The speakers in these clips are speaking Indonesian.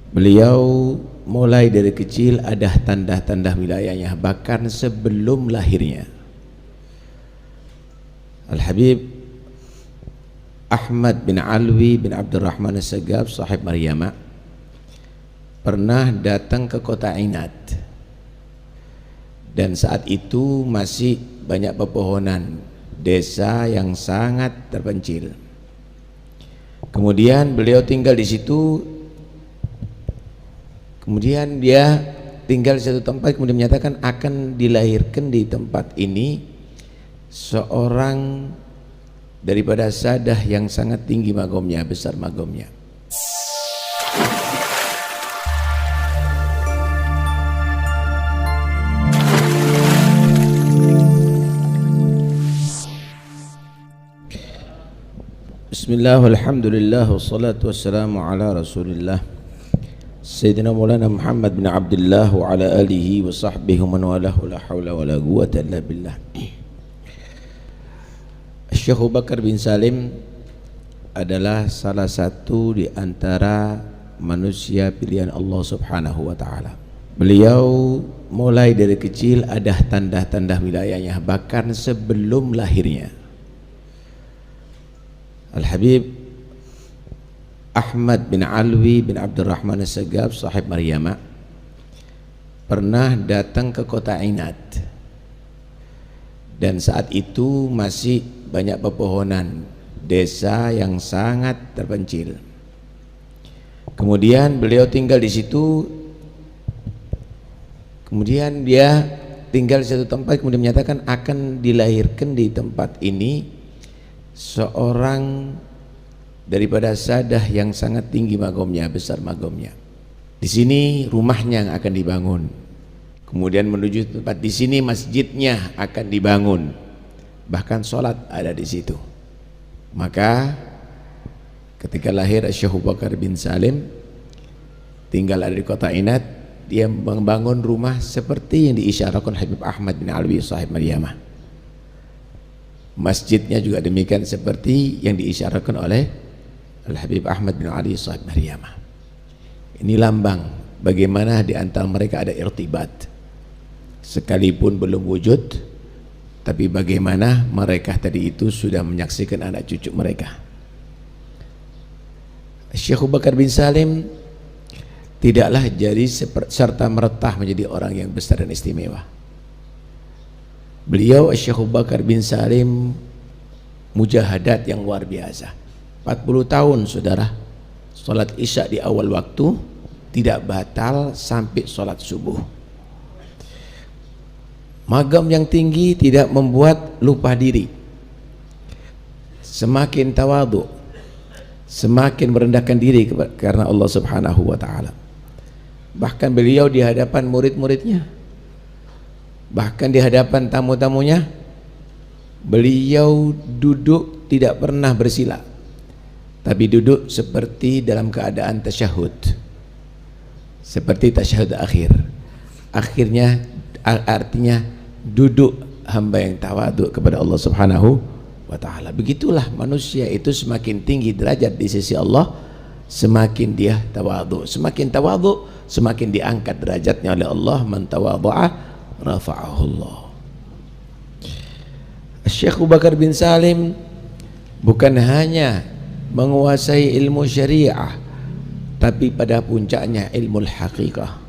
Beliau mulai dari kecil ada tanda-tanda wilayahnya, bahkan sebelum lahirnya. Al-Habib Ahmad bin Alwi bin Abdurrahman As-Sagaf, sahib Maryama, pernah datang ke kota Ainat, dan saat itu masih banyak pepohonan, desa yang sangat terpencil. Kemudian beliau tinggal di situ. Kemudian dia tinggal di satu tempat, kemudian menyatakan akan dilahirkan di tempat ini seorang daripada sadah yang sangat tinggi magomnya, besar magomnya. Bismillah, walhamdulillah, wassalatu wassalamu ala rasulillah Sayyidina Maulana Muhammad bin Abdullah wa ala alihi wa sahbihi man walahu, la hawla wa la quwwata illa billah. Syekh Abu Bakar bin Salim adalah salah satu di antara manusia pilihan Allah Subhanahu wa taala. Beliau mulai dari kecil ada tanda-tanda wilayahnya, bahkan sebelum lahirnya. Al-Habib Ahmad bin Alwi bin Abdurrahman As-Sagaf, sahib Maryama, pernah datang ke kota Ainat, dan saat itu masih banyak pepohonan, desa yang sangat terpencil. Kemudian beliau tinggal di situ. Kemudian dia tinggal di satu tempat, kemudian menyatakan akan dilahirkan di tempat ini seorang daripada sadah yang sangat tinggi magomnya, besar magomnya. Di sini rumahnya yang akan dibangun. Kemudian menuju tempat di sini masjidnya akan dibangun. Bahkan sholat ada di situ. Maka ketika lahir Syekh Abu Bakar bin Salim, tinggal ada di kota Ainat, dia membangun rumah seperti yang diisyarakan Habib Ahmad bin Alwi, sahib Maryamah. Masjidnya juga demikian seperti yang diisyarakan oleh Al-Habib Ahmad bin Ali, sahib Maryamah. Ini lambang bagaimana di antara mereka ada irtibat, sekalipun belum wujud, tapi bagaimana mereka tadi itu sudah menyaksikan anak cucu mereka. Syekh Abu Bakar bin Salim tidaklah jadi serta merta menjadi orang yang besar dan istimewa. Beliau Syekh Abu Bakar bin Salim mujahadat yang luar biasa. 40 tahun saudara, sholat isya di awal waktu, tidak batal sampai sholat subuh. Magam yang tinggi tidak membuat lupa diri. Semakin tawadhu, semakin merendahkan diri karena Allah Subhanahu wa taala. Bahkan beliau di hadapan murid-muridnya, bahkan di hadapan tamu-tamunya, beliau duduk tidak pernah bersila, tapi duduk seperti dalam keadaan tasyahud, seperti tasyahud akhir. Akhirnya artinya duduk hamba yang tawadhu kepada Allah Subhanahu wa taala. Begitulah manusia itu semakin tinggi derajat di sisi Allah, semakin dia tawadhu. Semakin tawadhu, semakin diangkat derajatnya oleh Allah. Man tawadhu'a rafa'ahu Allah. Syekh Abu Bakar bin Salim bukan hanya menguasai ilmu syariah, tapi pada puncaknya ilmu haqiqah,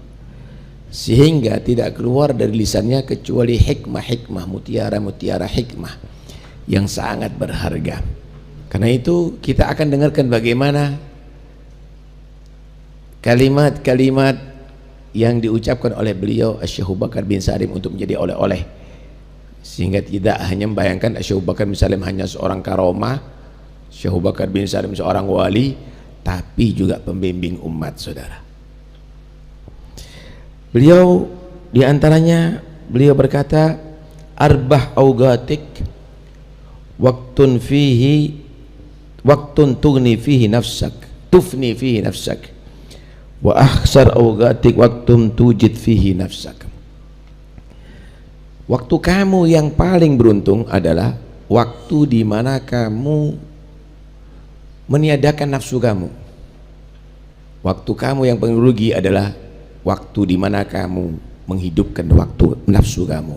sehingga tidak keluar dari lisannya kecuali hikmah-hikmah, mutiara-mutiara hikmah yang sangat berharga. Karena itu kita akan dengarkan bagaimana kalimat-kalimat yang diucapkan oleh beliau Syekh Abu Bakar bin Salim untuk menjadi oleh-oleh, sehingga tidak hanya membayangkan Syekh Abu Bakar bin Salim hanya seorang karomah, Syekh Abu Bakar bin Salim seorang wali, tapi juga pembimbing umat saudara. Beliau diantaranya beliau berkata, arbah augatik waktun tugni fihi nafsak, tufni fihi nafsak, wa akhsar augatik waktun tujid fihi nafsak. Waktu kamu yang paling beruntung adalah waktu di mana kamu meniadakan nafsu kamu, Waktu kamu yang paling rugi adalah waktu di mana kamu menghidupkan waktu nafsu kamu.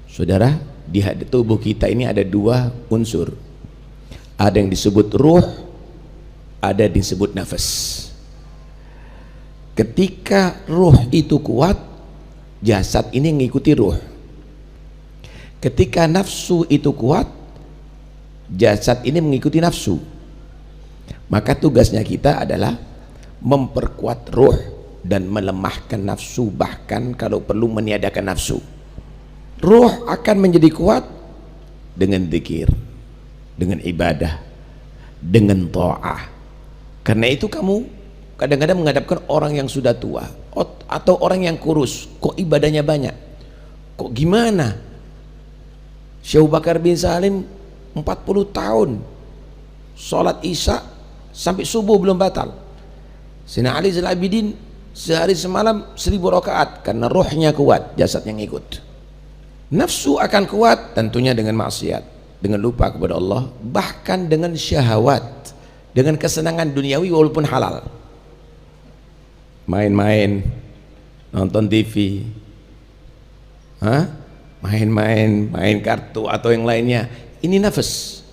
Saudara, di tubuh kita ini ada dua unsur. Ada yang disebut ruh, ada yang disebut nafas. Ketika ruh itu kuat, jasad ini mengikuti ruh. Ketika nafsu itu kuat, jasad ini mengikuti nafsu. Maka tugasnya kita adalah memperkuat ruh dan melemahkan nafsu, bahkan kalau perlu meniadakan nafsu. Ruh akan menjadi kuat dengan zikir, dengan ibadah, dengan ta'ah. Karena itu kamu kadang-kadang menghadapkan orang yang sudah tua atau orang yang kurus, kok ibadahnya banyak, kok gimana? Syekh Abu Bakar bin Salim 40 tahun sholat isya sampai subuh belum batal. Sayyidina Ali Zainal Abidin sehari semalam 1000 rakaat karena rohnya kuat, jasadnya ngikut. Nafsu akan kuat tentunya dengan maksiat, dengan lupa kepada Allah, bahkan dengan syahwat, dengan kesenangan duniawi walaupun halal. Main-main, nonton TV, main kartu atau yang lainnya, ini nafas.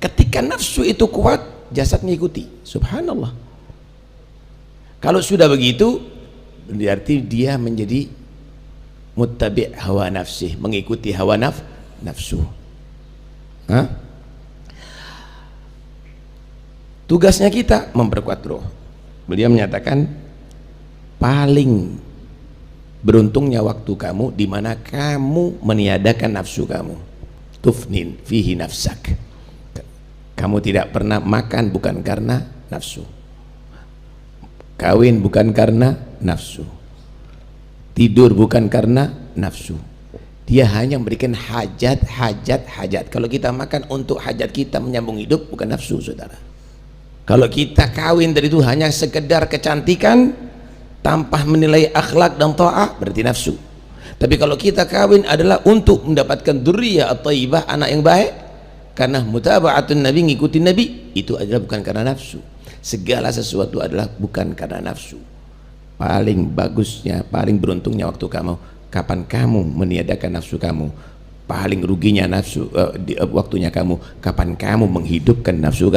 Ketika nafsu itu kuat, jasad mengikuti. Subhanallah. Kalau sudah begitu, berarti dia menjadi muttabi' hawa nafsih, mengikuti hawa nafsu. Tugasnya kita memperkuat roh. Beliau menyatakan paling beruntungnya waktu kamu di mana kamu meniadakan nafsu kamu. Tufnin fihi nafsak. Kamu tidak pernah makan bukan karena nafsu, kawin bukan karena nafsu, tidur bukan karena nafsu. Dia hanya memberikan hajat. Kalau kita makan untuk hajat kita menyambung hidup, bukan nafsu, saudara. Kalau kita kawin dari itu hanya sekedar kecantikan tanpa menilai akhlak dan ta'ah, berarti nafsu. Tapi kalau kita kawin adalah untuk mendapatkan dzurriyyah at-thayyibah, anak yang baik, karena mutaba'atun nabi, ngikutin nabi, itu adalah bukan karena nafsu. Segala sesuatu adalah bukan karena nafsu. Paling bagusnya, paling beruntungnya waktu kamu, kapan kamu meniadakan nafsu kamu. Paling ruginya nafsu waktunya kamu, kapan kamu menghidupkan nafsu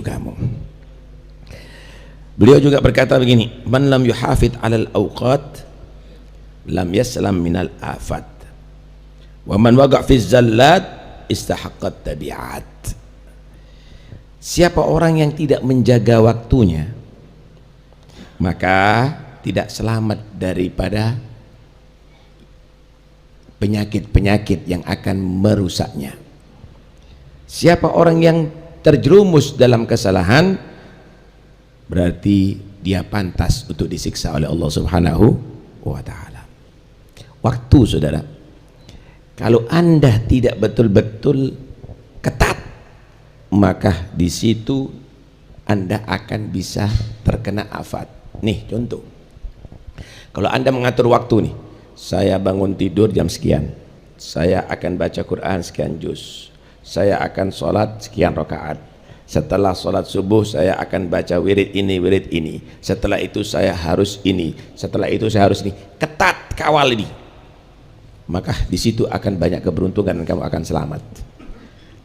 kamu. Beliau juga berkata begini, man lam yuhafid 'alal awqat lam yaslam minal afat wa man waqa' fi zallat istahaqqat tabi'at. Siapa orang yang tidak menjaga waktunya, maka tidak selamat daripada penyakit-penyakit yang akan merusaknya. Siapa orang yang terjerumus dalam kesalahan, berarti dia pantas untuk disiksa oleh Allah Subhanahu wa ta'ala. Waktu, saudara, kalau Anda tidak betul-betul ketat, maka di situ Anda akan bisa terkena afat. Nih contoh, kalau Anda mengatur waktu nih, saya bangun tidur jam sekian, saya akan baca Quran sekian juz, saya akan sholat sekian rakaat, setelah sholat subuh saya akan baca wirid ini, setelah itu saya harus ini, setelah itu saya harus ini. Ketat kawal ini, maka di situ akan banyak keberuntungan dan kamu akan selamat.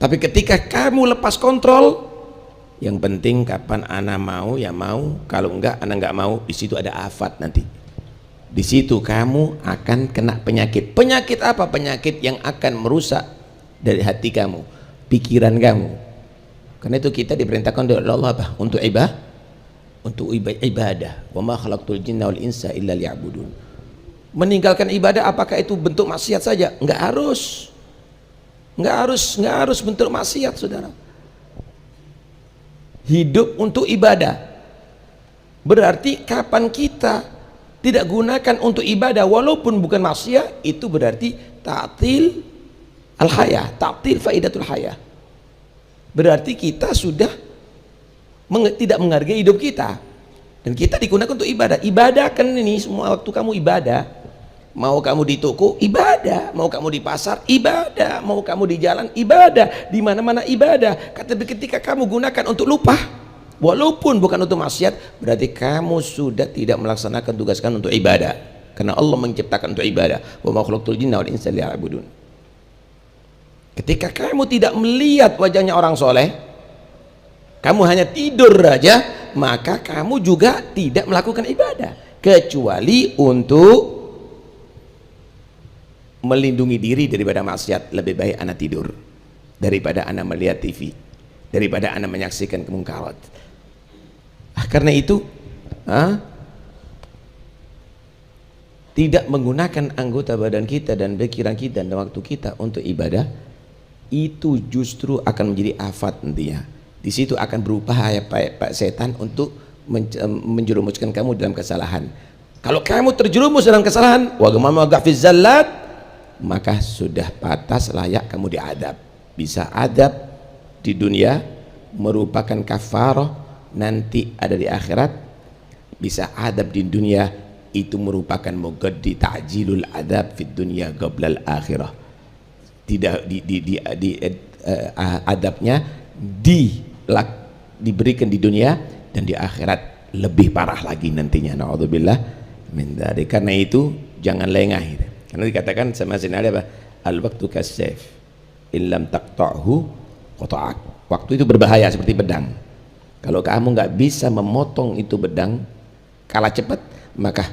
Tapi ketika kamu lepas kontrol, yang penting kapan ana mau ya mau, kalau enggak ana enggak mau, di situ ada afat nanti. Di situ kamu akan kena penyakit. Penyakit apa? Penyakit yang akan merusak dari hati kamu, pikiran kamu. Karena itu kita diperintahkan oleh Allah apa? Untuk ibadah. Wa ma khalaqtul jinna wal insa illa liya'budun. Meninggalkan ibadah, apakah itu bentuk maksiat saja? Enggak harus. Enggak harus bentuk maksiat, saudara. Hidup untuk ibadah. Berarti kapan kita tidak gunakan untuk ibadah walaupun bukan maksiat, itu berarti ta'til al-hayah, ta'til faidatul hayah. Berarti kita sudah tidak menghargai hidup kita, dan kita digunakan untuk ibadah. Ibadah kan ini semua waktu kamu ibadah. Mau kamu di toko ibadah, mau kamu di pasar ibadah, mau kamu di jalan ibadah, di mana-mana ibadah. Ketika kamu gunakan untuk lupa, walaupun bukan untuk maksiat, berarti kamu sudah tidak melaksanakan tugas kamu untuk ibadah, karena Allah menciptakan untuk ibadah. Wa ma khalaqtul jinna wal insa liya'budun. Ketika kamu tidak melihat wajahnya orang soleh, kamu hanya tidur saja, maka kamu juga tidak melakukan ibadah, kecuali untuk melindungi diri daripada maksiat. Lebih baik anak tidur daripada anak melihat TV, daripada anak menyaksikan kemungkarat. Karena itu tidak menggunakan anggota badan kita dan pikiran kita dan waktu kita untuk ibadah, itu justru akan menjadi afat nantinya. Di situ akan berupaya Pak setan untuk menjerumuskan kamu dalam kesalahan. Kalau kamu terjerumus dalam kesalahan, wa gamama gafiz zallat, maka sudah pantas layak kamu diadab. Bisa adab di dunia merupakan kafarah nanti ada di akhirat, bisa adab di dunia itu merupakan mugaddi ta'jilul adab fid dunya qabla al akhirah. Tidak adabnya diberikan di dunia, dan di akhirat lebih parah lagi nantinya, naudzubillah min dzalik. Karena itu jangan lengah gitu. Karena dikatakan sama Sayyidina Ali apa? Al waqtu kasayf illam taqta'hu qata'ak. Waktu itu berbahaya seperti pedang. Kalau kamu nggak bisa memotong itu pedang kalah cepat, maka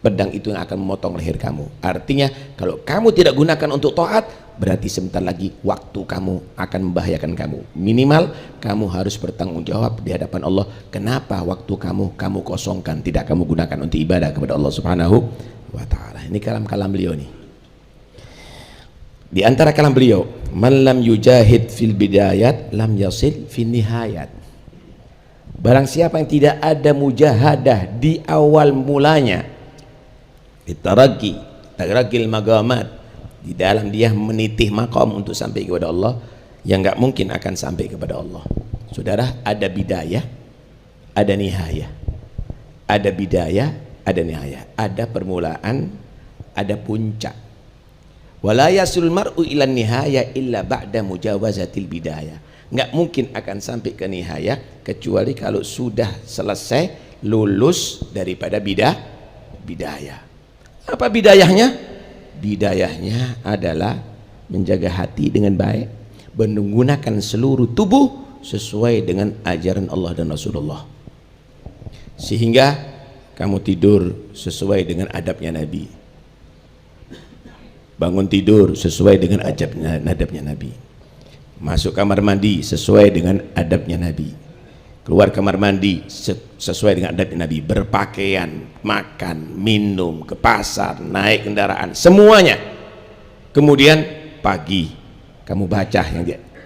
pedang itu yang akan memotong leher kamu. Artinya kalau kamu tidak gunakan untuk taat, berarti sebentar lagi waktu kamu akan membahayakan kamu. Minimal kamu harus bertanggung jawab di hadapan Allah. Kenapa waktu kamu kosongkan, tidak kamu gunakan untuk ibadah kepada Allah Subhanahu wa ta'ala. Ini kalam-kalam beliau nih. Di antara kalam beliau, man lam yujahid fil bidayat lam yasil fil nihayat. Barang siapa yang tidak ada mujahadah di awal mulanya, taraqil maqamat, di dalam dia menitih maqam untuk sampai kepada Allah, yang nggak mungkin akan sampai kepada Allah. Saudara, ada bidayah, ada nihayah. Ada bidayah, ada nihayah. Ada permulaan, ada puncak. Wala yasul mar'u ila nihayah illa ba'da mujawazatil bidayah. Nggak mungkin akan sampai ke nihayah kecuali kalau sudah selesai lulus daripada bidayah. Apa bidayahnya? Bidayahnya adalah menjaga hati dengan baik, menggunakan seluruh tubuh sesuai dengan ajaran Allah dan Rasulullah, sehingga kamu tidur sesuai dengan adabnya Nabi, bangun tidur sesuai dengan adabnya Nabi, masuk kamar mandi sesuai dengan adabnya Nabi, keluar kamar mandi sesuai dengan adabnya Nabi, berpakaian, makan, minum, ke pasar, naik kendaraan, semuanya. Kemudian pagi kamu baca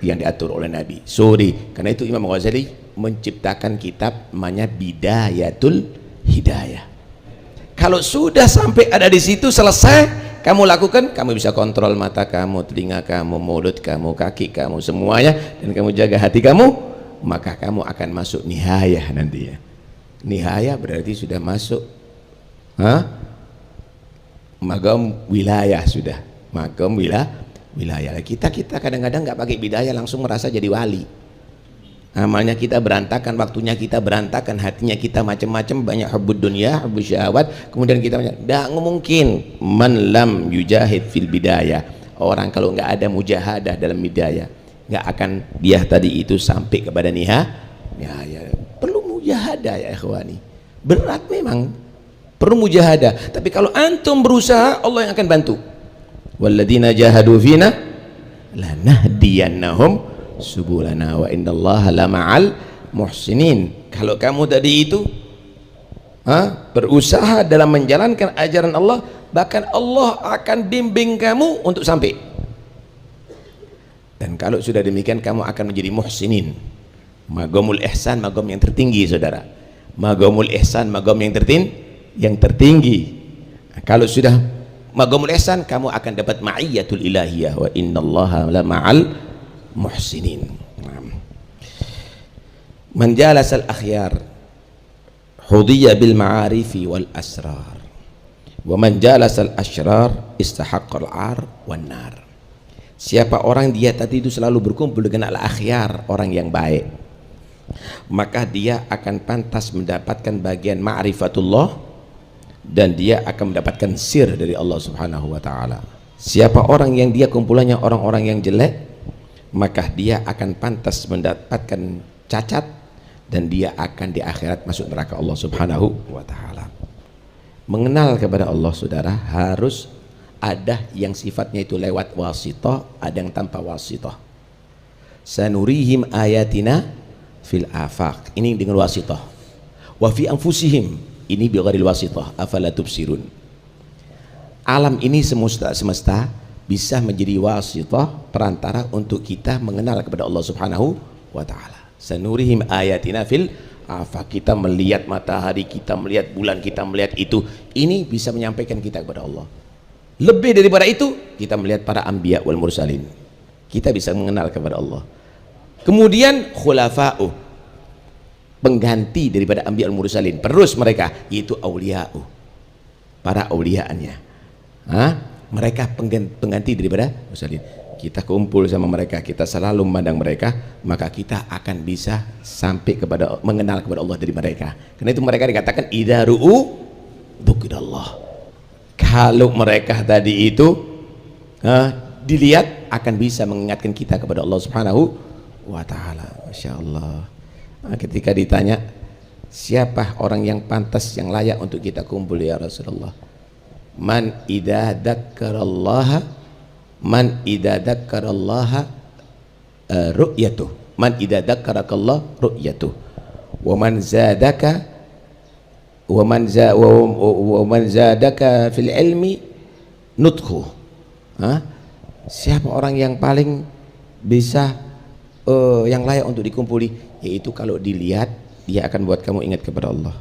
yang diatur oleh Nabi, sore. Karena itu Imam Ghazali menciptakan kitab namanya Bidayatul Hidayah. Kalau sudah sampai ada di situ selesai kamu lakukan, kamu bisa kontrol mata kamu, telinga kamu, mulut kamu, kaki kamu, semuanya, dan kamu jaga hati kamu, maka kamu akan masuk nihayah nanti ya. Nihayah berarti sudah masuk magam wilayah, sudah magam wilayah. Kita kadang-kadang nggak pakai bidayah langsung merasa jadi wali. Amalnya kita berantakan, waktunya kita berantakan, hatinya kita macam-macam, banyak hubbud dunya, hubbud syahwat, kemudian kita tidak mungkin. Man lam yujahid fil bidayah, orang kalau nggak ada mujahadah dalam bidayah, nggak akan dia tadi itu sampai kepada nihayah. Perlu mujahadah ya ikhwani, berat memang, perlu mujahadah. Tapi kalau antum berusaha, Allah yang akan bantu. Walladzina jahadu fina lanahdiyannahum subulana wa innallaha lama'al muhsinin. Kalau kamu tadi itu berusaha dalam menjalankan ajaran Allah, bahkan Allah akan bimbing kamu untuk sampai. Dan kalau sudah demikian, kamu akan menjadi muhsinin. Magomul ihsan, magom yang tertinggi, saudara. Magomul ihsan, magom yang tertinggi. Kalau sudah magomul ihsan, kamu akan dapat ma'iyatul ilahiyah, wa innallaha lama'al muhsinin. Man jalasal akhyar hudiyya bil ma'arifi wal asrar, wa man jalasal ashrar istahaqqal ar wan nar. Siapa orang dia tadi itu selalu berkumpul dengan al akhyar, orang yang baik, maka dia akan pantas mendapatkan bagian ma'rifatullah dan dia akan mendapatkan sir dari Allah Subhanahu wa taala. Siapa orang yang dia kumpulannya orang-orang yang jelek, maka dia akan pantas mendapatkan cacat dan dia akan di akhirat masuk neraka Allah Subhanahu wa taala. Mengenal kepada Allah, saudara, harus ada yang sifatnya itu lewat wasithah, ada yang tanpa wasithah. Sanurihim ayatina fil afaq, ini dengan wasithah. Wa fi anfusihim, ini bighairil wasithah, afala tubsirun. Alam ini semesta bisa menjadi wasithah, perantara untuk kita mengenal kepada Allah Subhanahu wa taala. Sanurihim ayatina fil afaq, kita melihat matahari, kita melihat bulan, kita melihat itu, ini bisa menyampaikan kita kepada Allah. Lebih daripada itu, kita melihat para anbiya wal mursalin, kita bisa mengenal kepada Allah. Kemudian khulafa'u, pengganti daripada anbiya wal mursalin, penerus mereka, yaitu auliya'u, para auliaannya. Mereka pengganti daripada mursalin. Kita kumpul sama mereka, kita selalu memandang mereka, maka kita akan bisa sampai kepada mengenal kepada Allah dari mereka. Karena itu mereka dikatakan idza ru'u dzukirallah. Kalau mereka tadi itu dilihat, akan bisa mengingatkan kita kepada Allah Subhanahu wa taala. Masya Allah. Ketika ditanya siapa orang yang pantas, yang layak untuk kita kumpul ya Rasulullah, man idza dzakarallaha, man idza dzakarallaha ru'yatuh, man idza dzakarakallah ru'yatuh, wa man zadaka wa man zadaka fil ilmi nuthu. Siapa orang yang paling bisa yang layak untuk dikumpuli, yaitu kalau dilihat dia akan buat kamu ingat kepada Allah,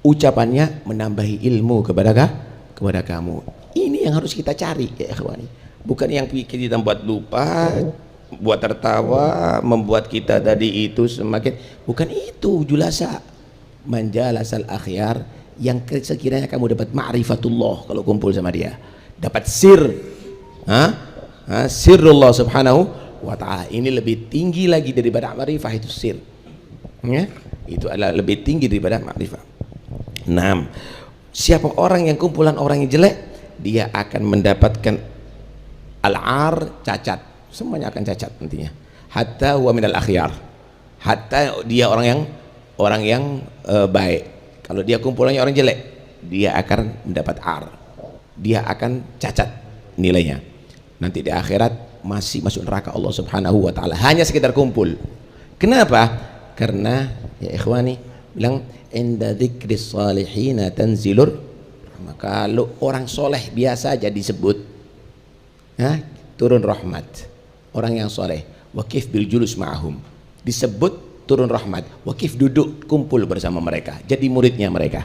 ucapannya menambahi ilmu kepada kamu. Ini yang harus kita cari ya ikhwani, bukan yang kita buat lupa, buat tertawa, membuat kita tadi itu semakin, bukan itu. Julasa manjalasal akhyar, yang sekiranya kamu dapat ma'rifatullah kalau kumpul sama dia, dapat sir, sirrullah Subhanahu wa ta'ala. Ini lebih tinggi lagi daripada ma'rifah, itu sir ya? Itu adalah lebih tinggi daripada ma'rifah. 6. Siapa orang yang kumpulan orang yang jelek, dia akan mendapatkan al-ar, cacat, semuanya akan cacat nantinya. Hatta huwa minal akhyar, hatta dia orang yang baik. Kalau dia kumpulannya orang jelek, dia akan mendapat ar, dia akan cacat nilainya. Nanti di akhirat masih masuk neraka Allah Subhanahu wa taala, hanya sekedar kumpul. Kenapa? Karena ya ikhwani bilang inda dzikris salihina tanzilur, kalau orang soleh biasa aja disebut turun rahmat. Orang yang soleh wakif bil julus ma'ahum, disebut turun rahmat. Wakif duduk kumpul bersama mereka, jadi muridnya mereka.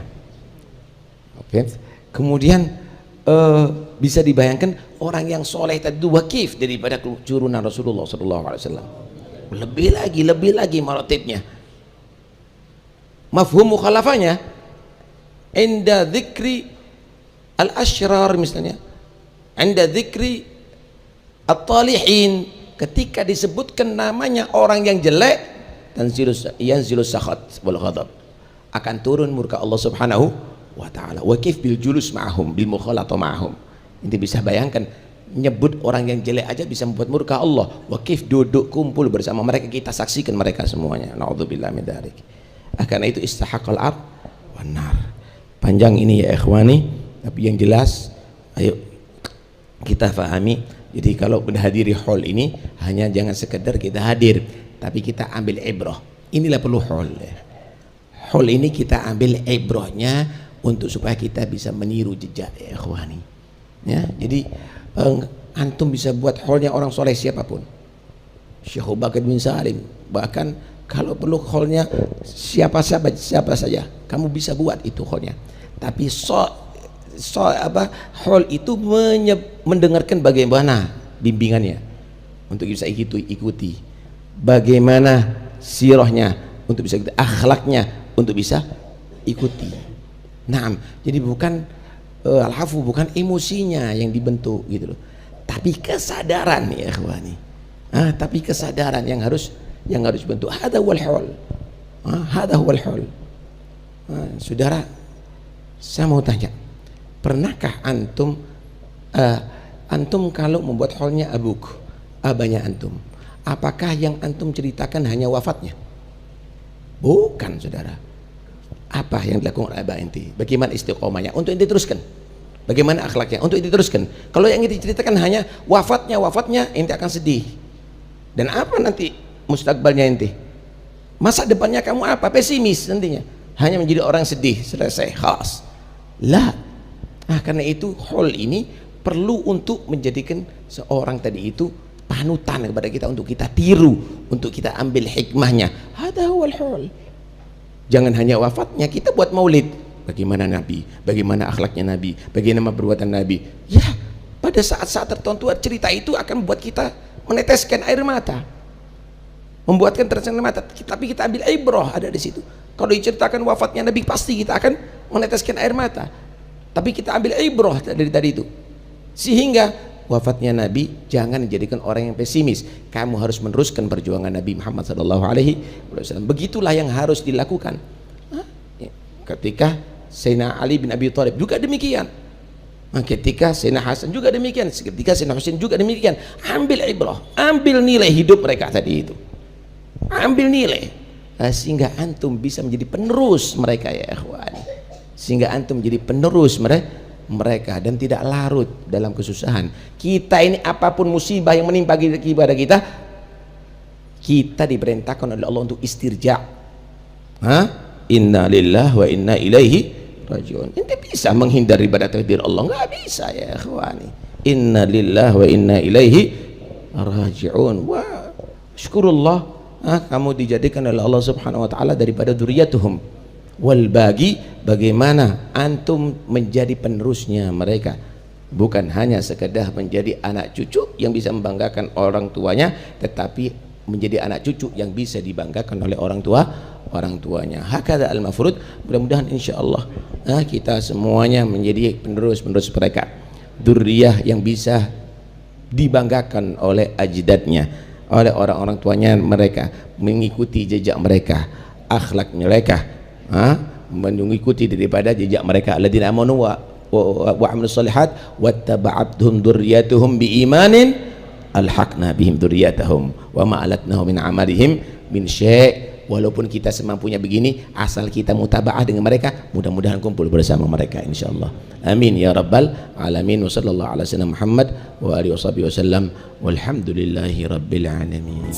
Oke. Kemudian bisa dibayangkan orang yang soleh tadi itu wakif daripada keturunan Rasulullah SAW. Lebih lagi maratibnya. Mafhum mukhalafahnya inda dzikri al-ashrar, misalnya inda dzikri at-talihin, ketika disebutkan namanya orang yang jelek, yanzilus sakhat wal ghadab, akan turun murka Allah Subhanahu wa taala. Wakif bil julus ma'ahum, bil mukhalatah ma'ahum. Ini bisa bayangkan, nyebut orang yang jelek aja bisa membuat murka Allah. Wakif duduk kumpul bersama mereka, kita saksikan mereka semuanya. Naudzubillah min dzalik. Karena itu istahaqal ab wan nar. Panjang ini ya ikhwani, tapi yang jelas ayo kita fahami. Jadi kalau menghadiri hall ini, hanya jangan sekedar kita hadir, tapi kita ambil ibrah. Inilah perlu hall. Hall ini kita ambil ibrahnya untuk supaya kita bisa meniru jejak ya ikhwani. Ya, jadi antum bisa buat hallnya orang soleh siapapun, Syekh Abu Bakar bin Salim, bahkan kalau perlu hallnya siapa saja kamu bisa buat itu hallnya. Tapi hall itu mendengarkan bagaimana bimbingannya untuk bisa ikuti, bagaimana sirahnya untuk bisa ikuti, akhlaknya untuk bisa ikuti. Nah, jadi bukan al-hafu, bukan emosinya yang dibentuk gitu loh, tapi kesadaran ya ikhwani. Tapi kesadaran yang harus yang harus bentuk. Hada wal hal. Hada wal hal. Saudara, saya mau tanya, pernahkah antum kalau membuat halnya abahnya antum, apakah yang antum ceritakan hanya wafatnya? Bukan, saudara. Apa yang dilakukan oleh abah inti? Bagaimana istiqomahnya untuk inti teruskan? Bagaimana akhlaknya untuk inti teruskan? Kalau yang inti ceritakan hanya wafatnya, inti akan sedih. Dan apa nanti mustakbalnya inti? Masa depannya kamu apa? Pesimis nantinya. Hanya menjadi orang sedih, selesai, khalas. Lah. Karena itu hal ini perlu untuk menjadikan seorang tadi itu panutan kepada kita, untuk kita tiru, untuk kita ambil hikmahnya. Hada huwal hal. Jangan hanya wafatnya kita buat maulid. Bagaimana Nabi, bagaimana akhlaknya Nabi, bagaimana perbuatan Nabi. Ya, pada saat-saat tertentu cerita itu akan membuat kita meneteskan air mata, membuatkan tercengah mata. Tapi kita ambil ibrah ada di situ. Kalau diceritakan wafatnya Nabi, pasti kita akan meneteskan air mata. Tapi kita ambil ibrah dari tadi itu. Sehingga wafatnya Nabi jangan dijadikan orang yang pesimis. Kamu harus meneruskan perjuangan Nabi Muhammad SAW. Begitulah yang harus dilakukan. Ketika Sayyidina Ali bin Abi Thalib juga demikian. Ketika Sayyidina Hasan juga demikian. Ketika Sayyidina Husain juga demikian. Ambil ibrah, ambil nilai hidup mereka tadi itu. Ambil nilai. Sehingga antum bisa menjadi penerus mereka, ya ikhwan. Sehingga antum menjadi penerus mereka dan tidak larut dalam kesusahan. Kita ini apapun musibah yang menimpa kepada kita, kita diperintahkan oleh Allah untuk istirja. Inna lillahi wa inna ilaihi rajiun. Ente bisa menghindar daripada takdir Allah? Nggak bisa, ya ikhwani. Inna lillahi wa inna ilaihi rajiun. Wah, syukurullah, kamu dijadikan oleh Allah Subhanahu wa taala daripada dzurriyyatuhum. Wal bagaimana antum menjadi penerusnya mereka, bukan hanya sekedar menjadi anak cucu yang bisa membanggakan orang tuanya, tetapi menjadi anak cucu yang bisa dibanggakan oleh orang tuanya. Hakadha al-mafrud. Mudah-mudahan insyaallah kita semuanya menjadi penerus mereka, dzurriyyah yang bisa dibanggakan oleh ajdadnya, oleh orang-orang tuanya mereka, mengikuti jejak mereka, akhlak mereka, mengikuti daripada jejak mereka. Alladzina amanu wa amilus shalihat wattaba'athum dzurriyyatuhum biimanin alhaqna bihim dzurriyyatahum wa ma alatnahum min amalihim min syai'. Walaupun kita semampunya begini, asal kita mutaba'ah dengan mereka, mudah-mudahan kumpul bersama mereka insyaallah. Amin ya rabbal alamin. Wa sallallahu ala sayyidina Muhammad wa alihi wasallam walhamdulillahi rabbil alamin.